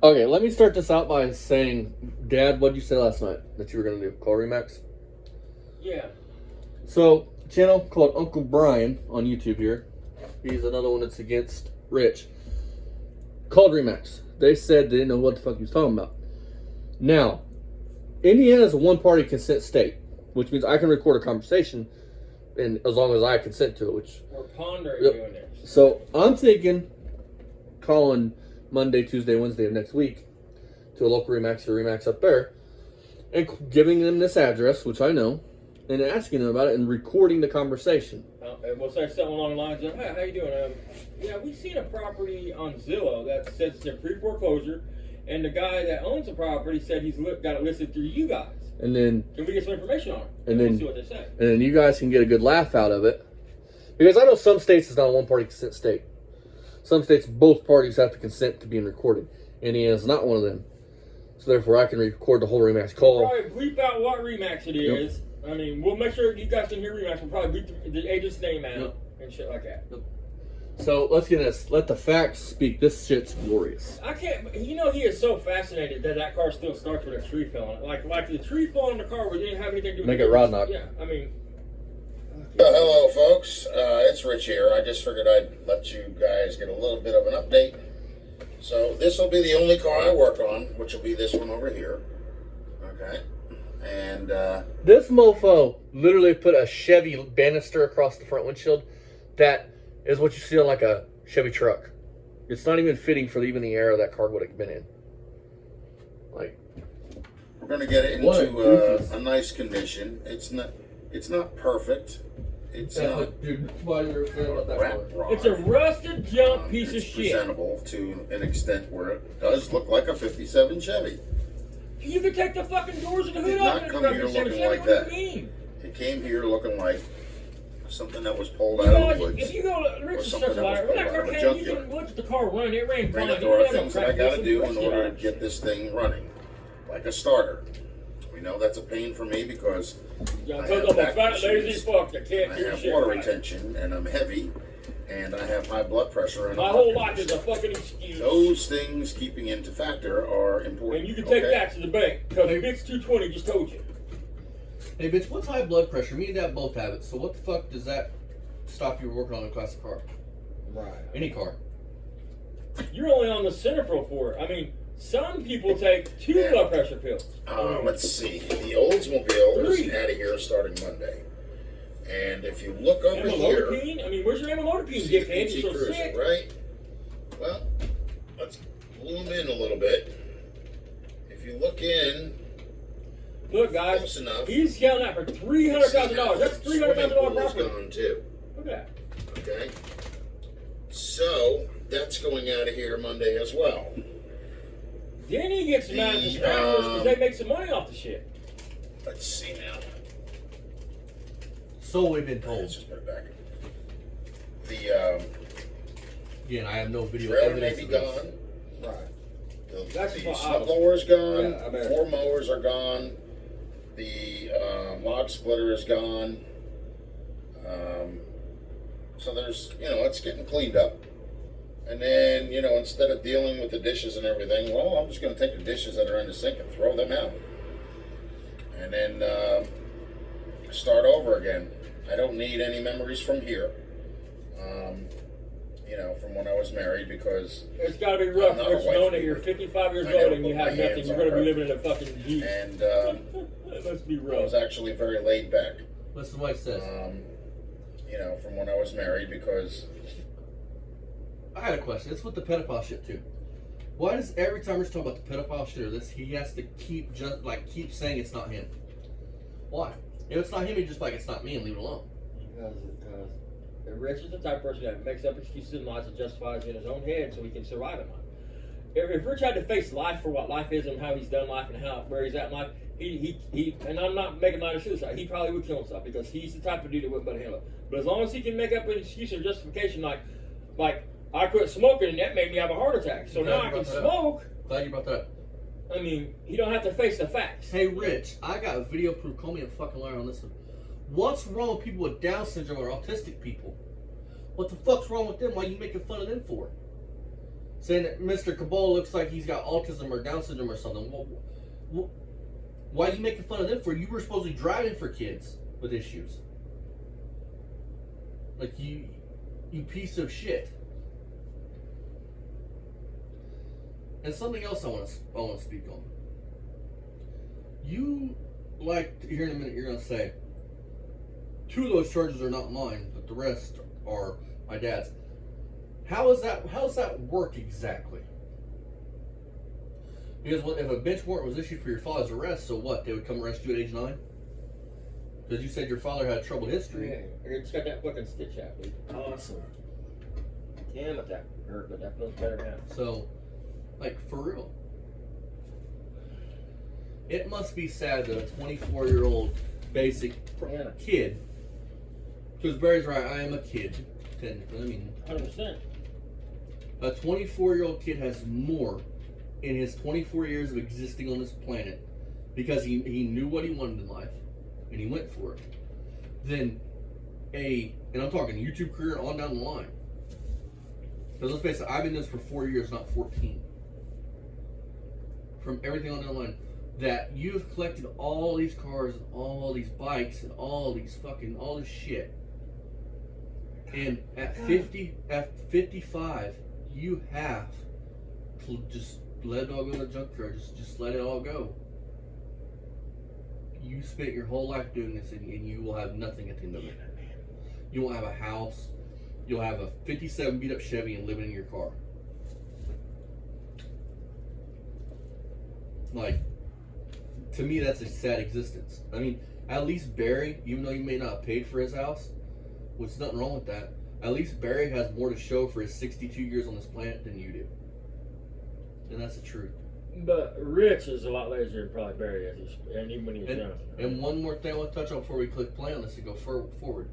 Okay, let me start this out by saying, Dad, what did you say last night that you were going to do? Call Remax? Yeah. So, a channel called Uncle Brian on YouTube here. He's another one that's against Rich. Called Remax. They said they didn't know what the fuck he was talking about. Now, Indiana is a one-party consent state, which means I can record a conversation and as long as I consent to it, which... We're pondering doing this. So, I'm thinking calling Monday, Tuesday, Wednesday of next week to a local Remax or Remax up there and giving them this address, which I know, and asking them about it and recording the conversation. And we'll say something along the lines of, "Hey, how you doing? Yeah, we've seen a property on Zillow that says it's in pre-foreclosure, and the guy that owns the property said he's got it listed through you guys. And then, can we get some information on it? And then we'll see what they say. And then you guys can get a good laugh out of it, because I know some states it's not a one-party consent state. Some states both parties have to consent to being recorded. Indiana is not one of them, so therefore I can record the whole Remax call. We'll probably bleep out what Remax it is. Yep. I mean, we'll make sure you guys can hear Remax. We'll probably bleep the agent's name out and shit like that. Yep. So let's get this. Let the facts speak. This shit's glorious. I can't. You know, he is so fascinated that car still starts with a tree fell on it. Like the tree fell on the car, we didn't have anything to do with it. Make it rod knock. Yeah, I mean. Hello, folks. It's Rich here. I just figured I'd let you guys get a little bit of an update. So this will be the only car I work on, which will be this one over here. Okay. And this mofo literally put a Chevy banister across the front windshield. That is what you see on like a Chevy truck. It's not even fitting for even the era that car would have been in. Like, we're gonna get it into a nice condition. It's not perfect. It's not. Dude, why you're upset about that car? It's a rusted junk piece of shit. It's presentable to an extent where it does look like a '57 Chevy. You could take the fucking doors and the hood off. It did not come here looking like that. It came here looking like something that was pulled out of the woods. If you go to Rich's stuff like when that car came, you can look at the car running. It ran fine. There are things that I got to do in order to get this thing running, like a starter. We know that's a pain for me because I have back issues, I have water retention, and I'm heavy, and I have high blood pressure. And my whole life is a fucking excuse. Those things keeping into factor are important. And you can take that to the bank because dick220 just told you. Hey, bitch, what's high blood pressure? Me and Dad both have it. So what the fuck does that stop you working on a classic car? Right. Any car. You're only on the Centerpro for it. I mean, some people take 2 blood pressure pills. Let's see. The Oldsmobile is out of here starting Monday. And if you look over here... I mean, where's your amlodipine, dickhead? You're so sick. Right? Well, let's zoom in a little bit. If you look in... Look, guys, he's selling that for $300,000. That's $300,000 property. Gone too. Look at that. Okay. So that's going out of here Monday as well. Then he gets mad at the scrappers because they make some money off the shit. Let's see now. So we've been told. Let's just put it back. The again, I have no video trailer may be gone. Right. The snow blower is gone. Yeah, 4 mowers are gone. The log splitter is gone. So there's, it's getting cleaned up. And then, instead of dealing with the dishes and everything, well, I'm just going to take the dishes that are in the sink and throw them out. And then start over again. I don't need any memories from here. From when I was married, because it's got to be rough. It's known that you're 55 years old and you have nothing. You're going to be living in a fucking Jeep. And that must be rough. I was actually very laid back. Listen to what he says. From when I was married, because I had a question. It's with the pedophile shit too. Why does every time we're talking about the pedophile shit or this, he has to keep saying it's not him? Why? If it's not him, he's just like, it's not me, and leave it alone. Because Rich is the type of person that makes up excuses and lies and justifies in his own head so he can survive in life. If Rich had to face life for what life is and how he's done life and where he's at in life, he and I'm not making light of suicide, he probably would kill himself because he's the type of dude that wouldn't but handle it. But as long as he can make up an excuse or justification like I quit smoking and that made me have a heart attack, so now I can smoke. Glad you brought that up. I mean, he don't have to face the facts. Hey, Rich, I got a video proof. Call me a fucking liar on this one. What's wrong with people with Down syndrome or autistic people? What the fuck's wrong with them? Why are you making fun of them for? saying that Mr. Cabal looks like he's got autism or Down syndrome or something. Why are you making fun of them for? You were supposedly driving for kids with issues. Like you piece of shit. And something else I want to speak on. You, like, here in a minute, you're going to say, 2 of those charges are not mine, but the rest are my dad's. How does that work exactly? Because if a bench warrant was issued for your father's arrest, so what? They would come arrest you at age 9? Because you said your father had a troubled history. Yeah, it's got that fucking stitch out, dude. Awesome. Damn it, that hurt, but that feels better now. So, like, for real. It must be sad that a 24-year-old basic kid, because Barry's right, I am a kid, technically. I mean, 100%. A 24-year-old kid has more in his 24 years of existing on this planet because he knew what he wanted in life and he went for it than and I'm talking YouTube career on down the line. Because let's face it, I've been in this for 4 years, not 14. From everything on down the line, that you've collected all these cars and all these bikes and all this shit. And at 55, you have to just let it all go in the junkyard. Just let it all go. You spent your whole life doing this, and you will have nothing at the end of it. You won't have a house. You'll have a 57 beat up Chevy and living in your car. Like, to me, that's a sad existence. I mean, at least Barry, even though you may not have paid for his house, which is nothing wrong with that, at least Barry has more to show for his 62 years on this planet than you do. And that's the truth. But Rich is a lot lazier than probably Barry is, and even when he was young. And one more thing I want to touch on before we click play on this and go forward.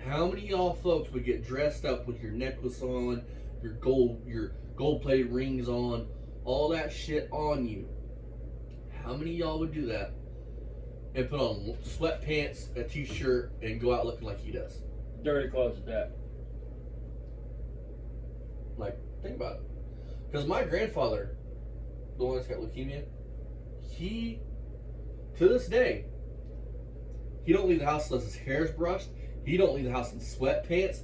How many of y'all folks would get dressed up with your necklace on, your gold-plated rings on, all that shit on you? How many of y'all would do that and put on sweatpants, a t-shirt, and go out looking like he does? Dirty clothes at that. Like, think about it. Because my grandfather, the one that's got leukemia, he, to this day, he don't leave the house unless his hair's brushed. He don't leave the house in sweatpants.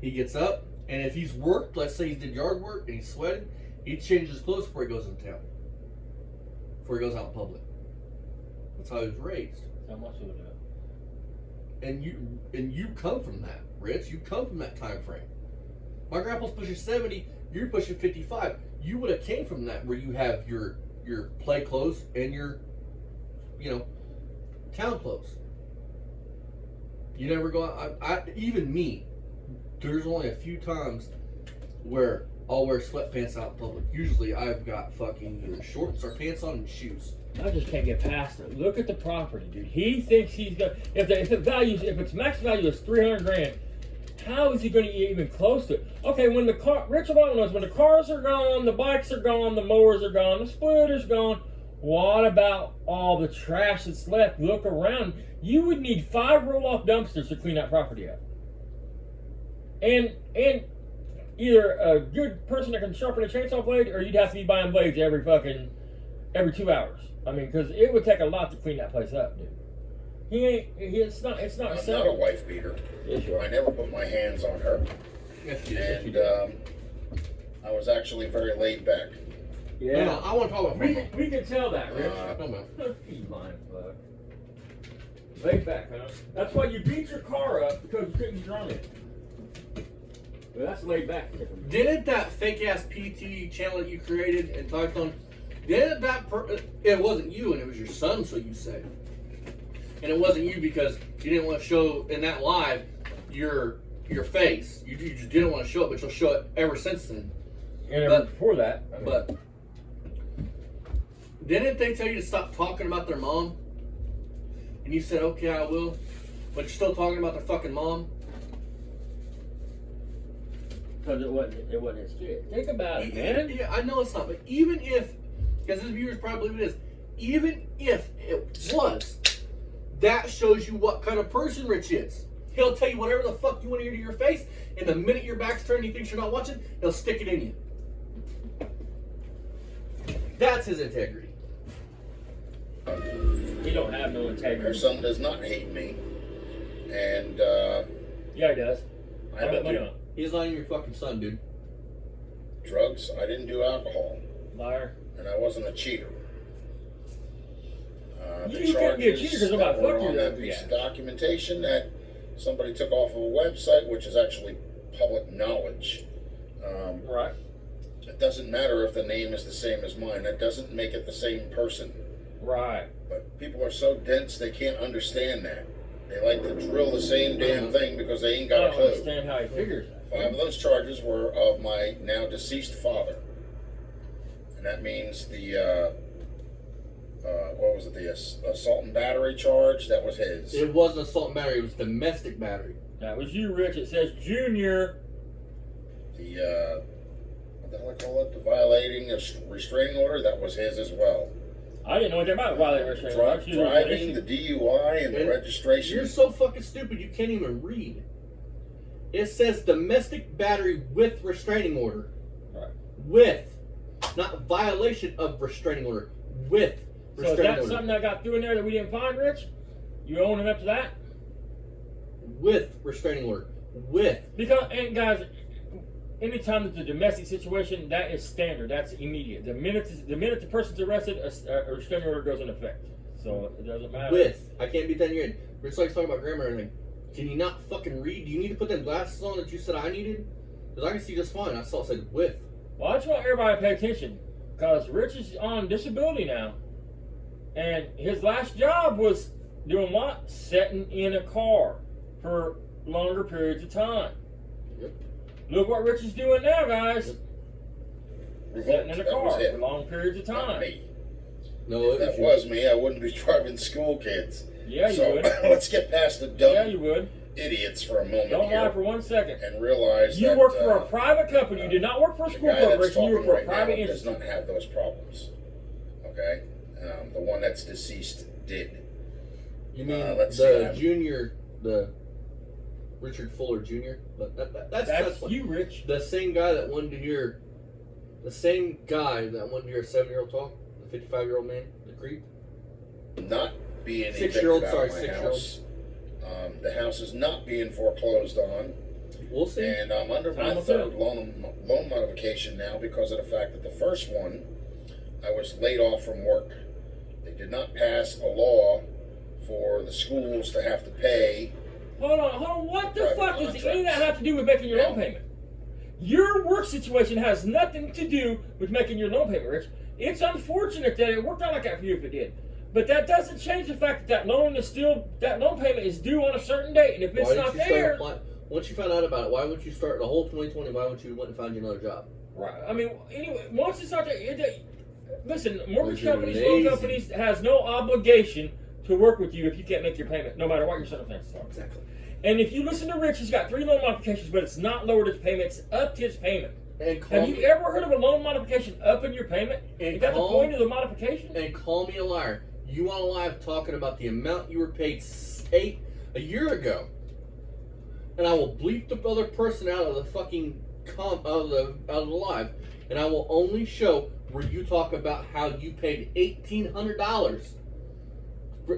He gets up, and if he's worked, let's say he did yard work and he's sweating, he changes his clothes before he goes into town. Before he goes out in public. That's how he was raised. How much of it? And you come from that, Rich. You come from that time frame. My grandpa's pushing 70. You're pushing 55. You would have came from that where you have your play clothes and your, town clothes. You never go out. Even me, there's only a few times where I'll wear sweatpants out in public. Usually I've got fucking either shorts or pants on and shoes. I just can't get past it. Look at the property, dude. He thinks he's got. If its max value is $300,000, how is he going to get even close to it? Okay, when the car, Richard Butler knows, when the cars are gone, the bikes are gone, the mowers are gone, the splitters gone. What about all the trash that's left? Look around. You would need 5 roll-off dumpsters to clean that property up. And either a good person that can sharpen a chainsaw blade, or you'd have to be buying blades every 2 hours. I mean, because it would take a lot to clean that place up, dude. It's not I'm not a wife beater. Yes, you are. I never put my hands on her. Yes, you And do. I was actually very laid back. Yeah. No, I want to talk about We can tell that, Rich. Come on. You lying fuck. Laid back, huh? That's why you beat your car up, because you couldn't drum it. Well, that's laid back. Didn't that fake ass PT channel that you created and talked on? Didn't it wasn't you, and it was your son, so you say. And it wasn't you because you didn't want to show in that live your face. You just didn't want to show it, but you'll show it ever since then. And ever before that. But didn't they tell you to stop talking about their mom? And you said, okay, I will. But you're still talking about their fucking mom? Because it wasn't his kid. Think about it, man. Yeah, I know it's not, but even if, because his viewers probably believe it is, even if it was, that shows you what kind of person Rich is. He'll tell you whatever the fuck you want to hear to your face, and the minute your back's turned and he thinks you're not watching, he'll stick it in you. That's his integrity. He don't have no Her integrity. son does not hate me, and Yeah, he does. I don't money do on it. He's not even your fucking son, dude. drugs. I didn't do alcohol, Liar. and I wasn't a cheater. You couldn't be a cheater because nobody that were fucked you on that that piece yeah. of documentation that somebody took off of a website, which is actually public knowledge. Right. It doesn't matter if the name is the same as mine. That doesn't make it the same person. Right. But people are so dense they can't understand that. They like to drill the same damn thing because they ain't I got a don't clue. understand how he figures that. 5 of those charges were of my now deceased father, and that means the what was it? The assault and battery charge. That was his. It wasn't assault and battery. It was domestic battery. That was you, Rich. It says Junior. The what the hell I call it? The violating a restraining order. That was his as well. I didn't know anything about violating restraining order. Driving, the DUI, and the registration. You're so fucking stupid you can't even read. It says domestic battery with restraining order. Right. With. Not violation of restraining order. With So is restraining that order. something that got through in there that we didn't find, Rich? You owning up to that? With restraining order. With. Because, and guys, anytime it's a domestic situation, that is standard. That's immediate. The minute the person's arrested, a restraining order goes into effect. So it doesn't matter. With. I can't be telling you in. Rich likes talking about grammar and everything. Can you not fucking read? Do you need to put them glasses on that you said I needed? Because I can see just fine. I saw it said with. Well, I just want everybody to pay attention. Because Rich is on disability now. And his last job was doing what? Sitting in a car for longer periods of time. Yep. Look what Rich is doing now, guys. Revoked. Sitting in a That was car him. for long periods of Not time. me. No, If that you. was me, I wouldn't be driving school kids. Yeah, you So would. let's get past the dumb Yeah, you would. idiots for a moment Don't here lie for 1 second. and realize You that work for a private company. You did not work for a the school guy that's corporation. You work talking for a right private now does entity. not have those problems. Okay, the one that's deceased did. You mean let's the see. junior, the Richard Fuller Jr.? But that's what- you, Rich. the same guy that wanted to hear, the same guy that wanted to hear a 7-year-old talk, the 55-year-old man, the creep. Not being 6-year-old, evicted out of sorry, my 6-year-old. house. The house is not being foreclosed on, We'll see. and I'm under my Time will third tell. loan modification now because of the fact that the first one, I was laid off from work. They did not pass a law for the schools to have to pay. Hold on. What the Private fuck does any of that contracts. have to do with making your loan Yeah. payment? Your work situation has nothing to do with making your loan payment, Rich. It's unfortunate that it worked out like that for you if it did. But that doesn't change the fact that loan payment is due on a certain date, and if it's not there, Once you found out about it, why wouldn't you start the whole 2020? Why wouldn't you went and find you another job? right? I mean, anyway, once it's not there, listen, mortgage You're companies, loan lazy. companies has no obligation to work with you if you can't make your payment, no matter what your circumstances are. Exactly. And if you listen to Rich, he's got 3 loan modifications, but it's not lowered his payment; it's upped his payment. And call Have me, you ever heard of a loan modification upping your payment? And Is that the call- point of the modification? and call me a liar. You on live talking about the amount you were paid a year ago, and I will bleep the other person out of the fucking out of the live, and I will only show where you talk about how you paid $1,800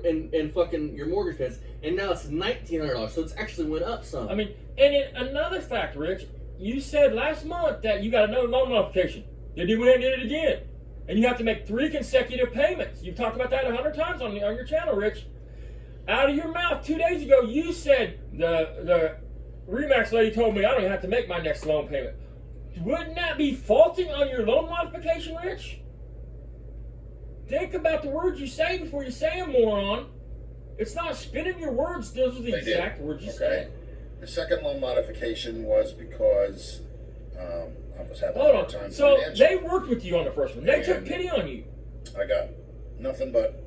in fucking your mortgage payments, and now it's $1,900. So it's actually went up some. I mean, and in another fact, Rich, you said last month that you got another loan modification. Then you went and did it again. And you have to make 3 consecutive payments. You've talked about that 100 times on your channel, Rich. Out of your mouth 2 days ago, you said the Remax lady told me I don't even have to make my next loan payment. Wouldn't that be faulting on your loan modification, Rich? Think about the words you say before you say them, moron. It's not spinning your words. Those are the They did. exact words you said. The second loan modification was because I was having a Hold hard on. time So financially. they worked with you on the first one. They took And- pity on you. I got nothing but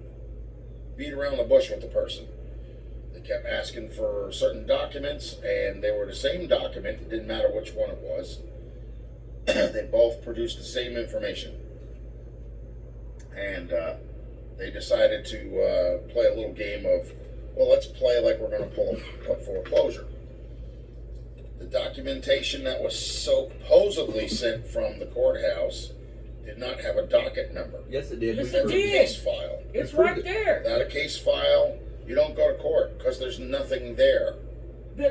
beat around the bush with the person. They kept asking for certain documents, and they were the same document. It didn't matter which one it was. They both produced the same information. And they decided to play a little game of, well, let's play like we're going to pull a foreclosure. The documentation that was supposedly sent from the courthouse did not have a docket number. Yes, it did. Yes, We it proved A did. case file. It's proved right it. there. Without a case file, you don't go to court because there's nothing there.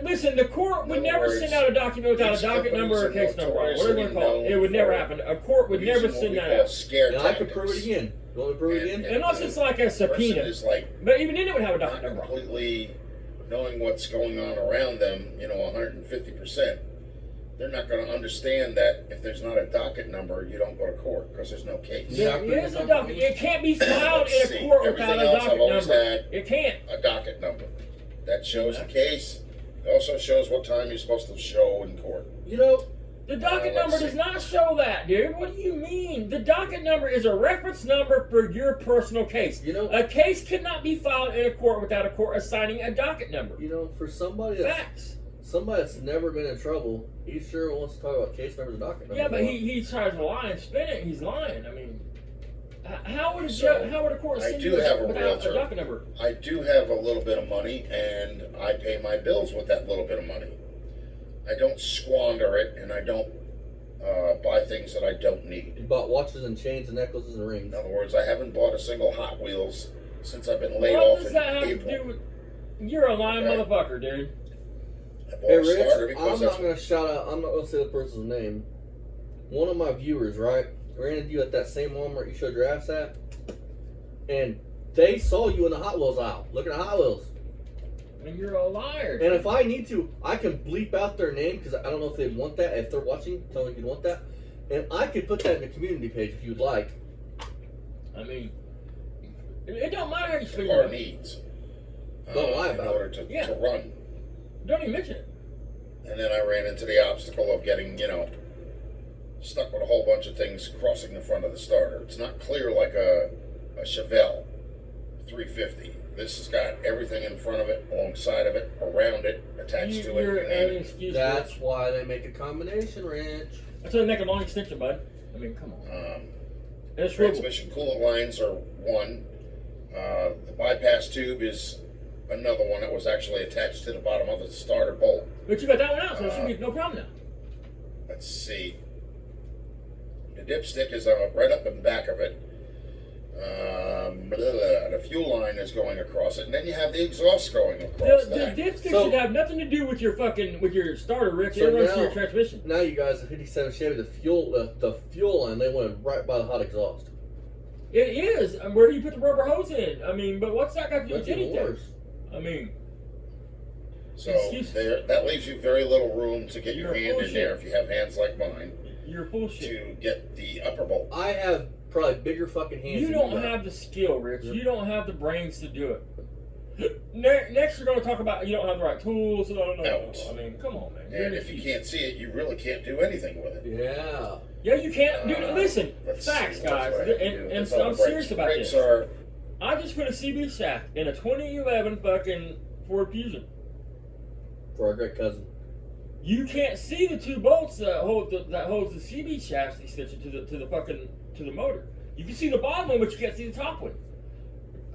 Listen, the court would In other never words, send out a document without a these docket number or a companies case are number, whatever you want to call it. notoriously It would never known happen. A court would never using what send we that call out. scare And I could tactics. prove it again. You want me to prove it again? Unless it's like a The person subpoena. is like But even then, it would have a not docket number on it. completely knowing what's going on around them, 150%. They're not going to understand that if there's not a docket number, you don't go to court because there's no case. Yeah. There is a docket. It can't be filed in a court without Everything a else I've docket always number. had It can't. a docket number that shows the case. It also shows what time you're supposed to show in court. You know, The docket let's number see. does not show that, dude. What do you mean? The docket number is a reference number for your personal case. You know- a case cannot be filed in a court without a court assigning a docket number. for somebody that's Facts. never been in trouble, he sure wants to talk about case numbers and docket numbers. Yeah, but he tries to lie and spin it. He's lying. I mean, how would a court I send do you have a without realtor. a docket number? I do have a little bit of money, and I pay my bills with that little bit of money. I don't squander it, and I don't buy things that I don't need. He bought watches and chains and necklaces and rings. In other words, I haven't bought a single Hot Wheels since I've been laid What off does in that have April. to do with? You're a lying Okay. motherfucker, dude. I bought Hey, a Rich, starter I'm because not going to shout out, I'm not going to say the person's name. One of my viewers, right, ran into you at that same Walmart you showed your ass at, and they saw you in the Hot Wheels aisle, looking at Hot Wheels. And you're a liar. And if I need to, I can bleep out their name, because I don't know if they'd want that. If they're watching, tell them you'd want that. And I could put that in the community page if you'd like. I mean, it don't matter how you the speak car about it. needs Don't lie in about order to, Yeah. to run. Don't even mention it. And then I ran into the obstacle of getting, stuck with a whole bunch of things crossing the front of the starter. It's not clear like a Chevelle 350. This has got everything in front of it, alongside of it, around it, attached to You're it. an And excuse. That's why they make a combination wrench. That's why they make a long extension, bud. I mean, come on. And it's swivel. transmission coolant lines are one. The bypass tube is another one that was actually attached to the bottom of the starter bolt. But you got that one out, so there should be no problem now. Let's see. The dipstick is right up in the back of it. The fuel line is going across it, and then you have the exhaust going across The that. dipstick So- should have nothing to do with your starter, Rick. So It runs through now- your transmission. Now you guys, the 57 Chevy, the fuel line, they went right by the hot exhaust. It is. And where do you put the rubber hose in? I mean, but what's that got to do That's with even anything? worse. I mean, So Excuse- that leaves you very little room to get your You're hand full in there shit. if you have hands like mine you're full shit. to get the upper bolt. I have probably bigger fucking hands You than don't got. have the skill, Rich. Yep. You don't have the brains to do it. Next, you're going to talk about you don't have the right tools. No. Out. I mean, come on, man. You're And an if you excuse. can't see it, you really can't do anything with it. Yeah. Yeah, you can't. Dude, listen. Let's Facts, see, guys. what else do I have to do? And It's on I'm the brakes. serious about Brakes this. are I just put a CB shaft in a 2011 fucking Ford Fusion. For our great cousin. You can't see the two bolts that holds the CB shaft extension to the motor. You can see the bottom one, but you can't see the top one.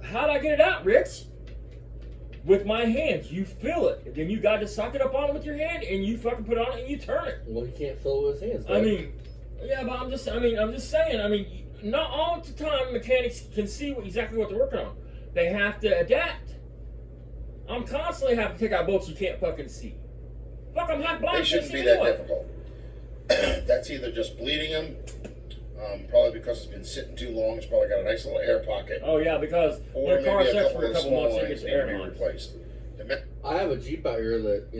How'd I get it out, Rich? With my hands. You feel it. Then you got to sock it up on it with your hand, and you fucking put it on it and you turn it. Well, he can't fill it with his hands. I does he? mean, yeah, but I'm just saying. I mean, not all the time mechanics can see exactly what they're working on. They have to adapt. I'm constantly having to take out bolts you can't fucking see. Fuck, I'm half blind. they I can't shouldn't see be that anyway. difficult. That's either just bleeding them, probably because it's been sitting too long. It's probably got a nice little air pocket, Oh yeah, because or the car maybe a sets couple for a of couple small months and lines gets need air to be lines. replaced. I have a Jeep out here that,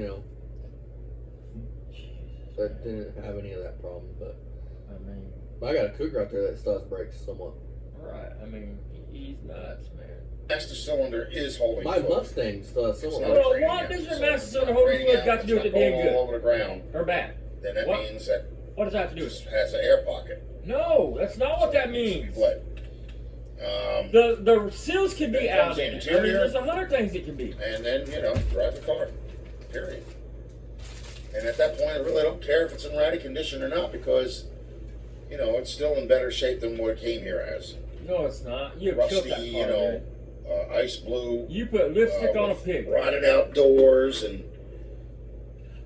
that didn't have any of that problem, but I mean, I got a Cougar out there that still has brakes somewhat. right? I mean, he's nuts, man. Master cylinder is holding. My full. Mustang still has It's similar not brakes. Well, draining what out, does your so master if it's cylinder not holding draining fluid got out, to do with it's it being not good? going all over the ground? Or bad? Then that What? means that What does that have to it do with just it? has an air pocket. No, that's not what that It needs to be means. bled. The seals can be It out comes in it. I mean, interior. there's 100 things it can be. And then, drive the car. Period. And at that point, I really don't care if it's in riding condition or not because, it's still in better shape than what it came here as. No, it's not. You have killed that Rusty, car, man. ice blue. You put lipstick on a with pig. Rotted out doors and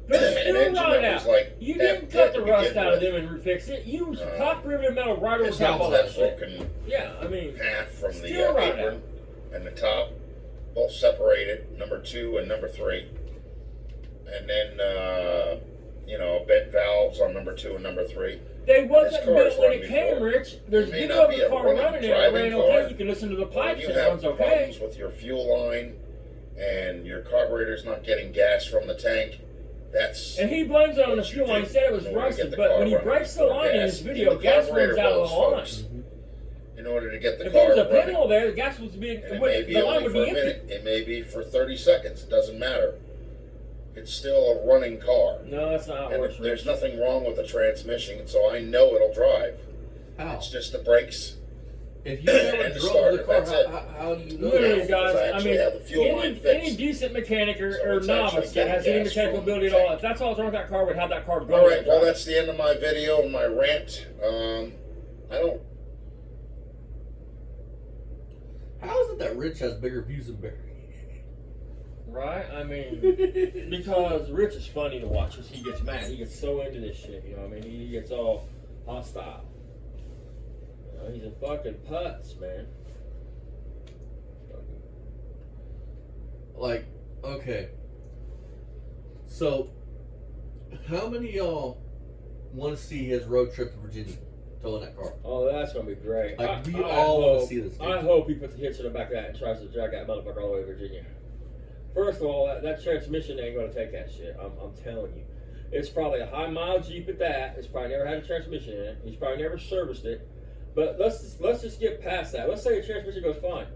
They're an still engine running that was out. like You didn't half cut the dead to rust begin out of with. them and fix it. You hot riveted metal right over His top house of that had shit. broken Yeah, I mean, half from the still running apron out. and the top, both separated, number 2 and number 3. And then, bent valves on number 2 and number 3. They wasn't This car built is when running it came, before. Rich. There's It may video not of be the a car running, running and it driving ran car, okay. You can listen to the Or pipes you and it have runs okay. problems with your fuel line and your carburetor's not getting gas from the tank. That's And he blames it on the what you fuel line. He do said it was in order to get rusted, the but car when he running breaks the before line in gas his in video, the gas carburetor runs out of blows, the line. folks. In order to get the If car there was a running. pinhole there, the gas would be, And it may be the line only would for be a empty. minute. It may be for 30 seconds. It doesn't matter. It's still a running car. No, that's not how it And works. there's nothing wrong with the transmission, so I know it'll drive. How? It's just the brakes. If you never And the drove starter, the car, that's it. how do you know Literally, that? guys, I I actually mean, have the fuel line any fixed. decent mechanic or So it's actually novice that has getting any gas mechanical from the ability at all, tank. if that's all wrong with that car, would have that car go. All right, well, that's the end of my video and my rant. I don't. How is it that Rich has bigger views than Barry? Right? I mean, because Rich is funny to watch because he gets mad. He gets so into this shit, you know what I mean? He gets all hostile. You know, he's a fucking putz, man. Like, okay. So, how many of y'all want to see his road trip to Virginia? Towing that car. Oh, that's gonna be great. Like, we all want to see this. I hope he puts a hitch in the back of that and tries to drag that motherfucker all the way to Virginia. First of all, that transmission ain't gonna take that shit. I'm telling you. It's probably a high mile Jeep at that. It's probably never had a transmission in it. He's probably never serviced it. But let's just get past that. Let's say the transmission goes fine.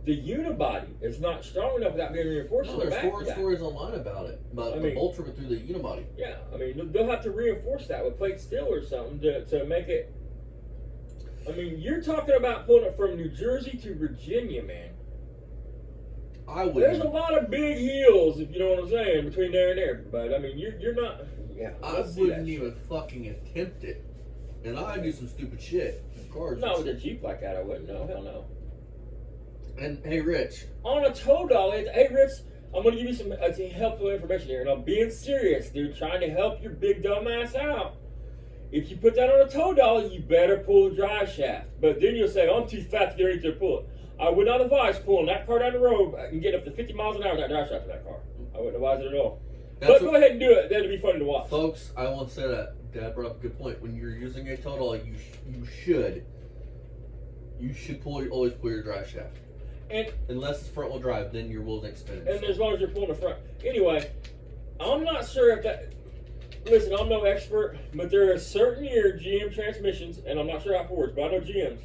The unibody is not strong enough without being reinforced. No, in the there's back 4 of that. stories online about it. But I the mean- bolt tripping through the unibody. Yeah, I mean they'll have to reinforce that with plate steel or something to make it. I mean, you're talking about pulling it from New Jersey to Virginia, man. I There's a wouldn't. lot of big hills, if you know what I'm saying, between there and there. But I mean, you're not. Yeah, I let's see wouldn't that shit. even fucking attempt it. And I do some stupid shit in cars. Not with a Jeep like that, I wouldn't. No, hell no. And hey, Rich, On a tow dolly, hey Rich, I'm gonna give you some helpful information here, and I'm being serious, dude. Trying to help your big dumb ass out. If you put that on a tow dolly, you better pull the drive shaft. But then you'll say, I'm too fat to get underneath there and pull it. I would not advise pulling that car down the road and get up to 50 miles an hour with that drive shaft in that car. I wouldn't advise it at all. That's But what- go ahead and do it. That'll be fun to watch. folks, I want to say that Dad brought up a good point. When you're using a tow dolly, you should always pull your drive shaft. And Unless it's front wheel drive, then your wheels ain't spinning. and as long as you're pulling the front. Anyway, I'm not sure if that. Listen, I'm no expert, but there are certain year GM transmissions, and I'm not sure how Fords, but I know GMs,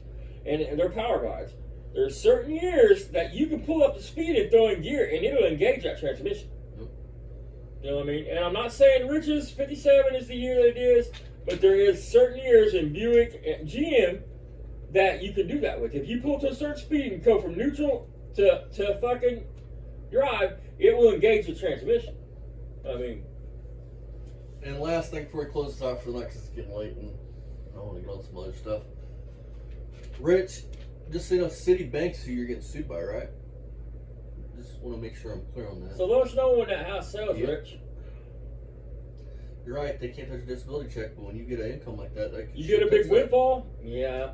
and they're power guides. There are certain years that you can pull up the speed and throw in gear, and it'll engage that transmission. Yep. You know what I mean? And I'm not saying Rich's 57 is the year that it is, but there is certain years in Buick and GM that you can do that with. If you pull to a certain speed and go from neutral to fucking drive, it will engage the transmission. I mean, And last thing before we close this out for the night, 'cause it's getting late and I want to get on some other stuff. Rich, just so you know, City Bank's who you're getting sued by, right? Just want to make sure I'm clear on that. so let us know when that house sells, Yep. Rich. You're right, they can't touch a disability check, but when you get an income like that, they can You get a sure big fix that. windfall? Yeah,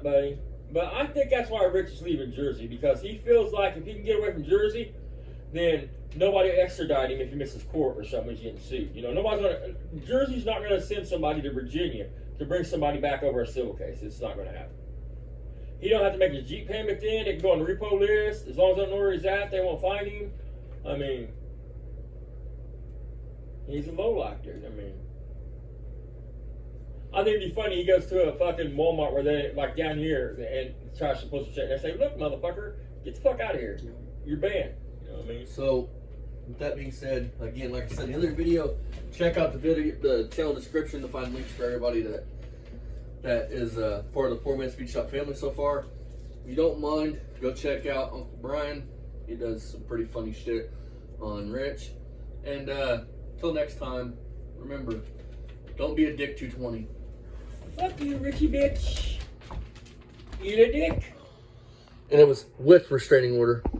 buddy. But I think that's why Rich is leaving Jersey, because he feels like if he can get away from Jersey, then nobody will extradite him if he misses court or something. He's getting sued. You know, Jersey's not gonna send somebody to Virginia to bring somebody back over a civil case. It's not gonna happen. He don't have to make his Jeep payment then. They can go on the repo list. As long as they don't know where he's at, they won't find him. I mean, he's a lowlife, dude. I mean, I think it'd be funny. He goes to a fucking Walmart where they, like down here, and tries to post a check. They say, look, motherfucker, get the fuck out of here. You're banned. You know what I mean? So, with that being said, again, like I said in the other video, check out the channel description to find links for everybody that is part of the Poor Man Speed Shop family so far. If you don't mind, go check out Uncle Brian. He does some pretty funny shit on Rich. And till next time, remember, don't be a dick220. Fuck you, Richie bitch. Eat a dick. And it was with restraining order.